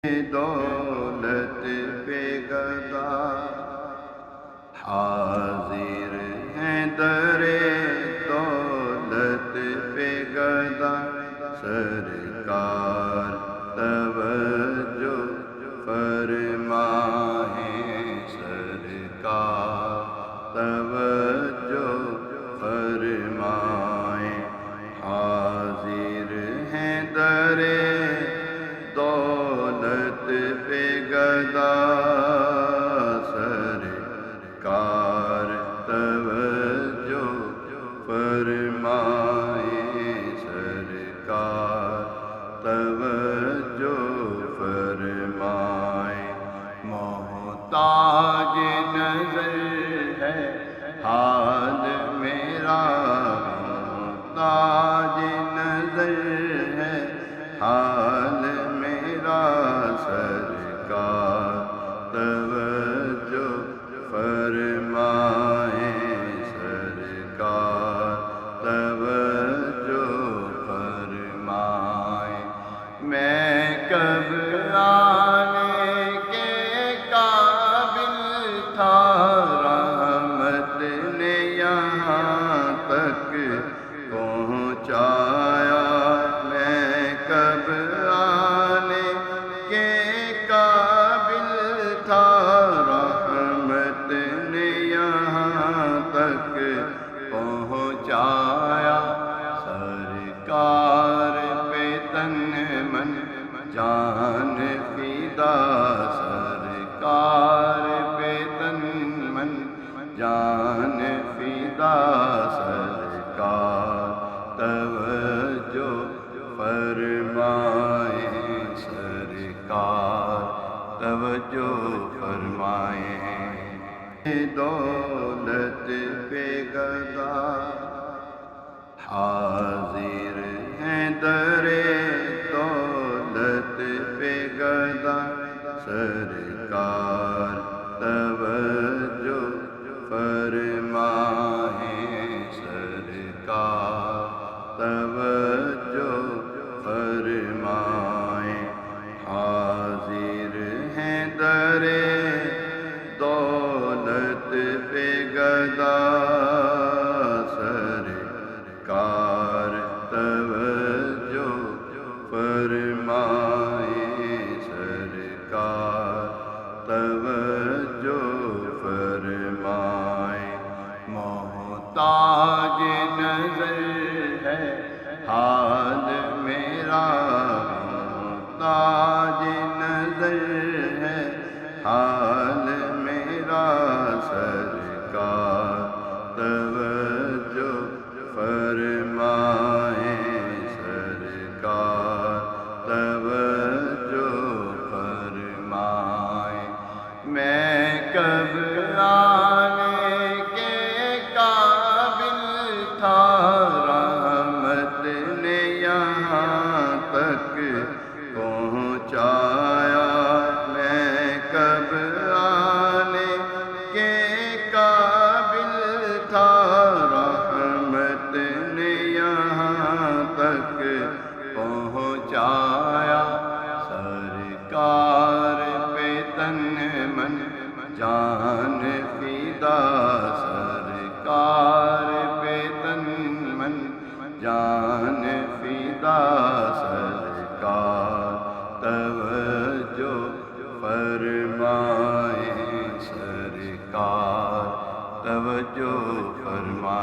دولت پہ گدا حاضر ہیں در دولت پہ گدا سرکار توجہ فرمائیں سرکار توجہ فرمائیں حاضر ہیں در دولت پہ گدا سرکار توجہ فرمائیں سرکار توجہ فرمائیں محتاج نظر ہے حال میرا محتاج نظر ہے حال میرا سرکار توجہ فرمائیں سرکار توجہ فرمائیں میں کب آنے کے قابل تھا رحمت نے یہاں تک پہنچایا میں کب آنے کے قابل تھا رحمت نے یہاں تک پہنچایا سرکار پہ تن من جان فدا سرکار پہ تن من جان فدا سرکار توجہ فرمائیں سرکار توجہ فرمائیں دولت پہ گدا حاضر ہیں در دولت پہ گدا سرکار توجہ فرمائیں سرکار توجہ فرمائیں حاضر ہیں در دولت پہ گدا سرکار توجہ فرمائیں سرکار توجہ فرمائیں محتاج نظر ہے حال میرا محتاج نظر ہے حال میرا سرکار توجہ فرمائیں سرکار توجہ فرمائیں میں کب آنے کے قابل تھا رحمت نے یہاں تک پہنچایا میں کب آنے کے قابل تھا رحمت نے یہاں تک پہنچایا سرکار پہ تن من جان فدا سرکار پہ تن من جان فدا سرکار توجہ فرمائیں سرکار توجہ فرمائیں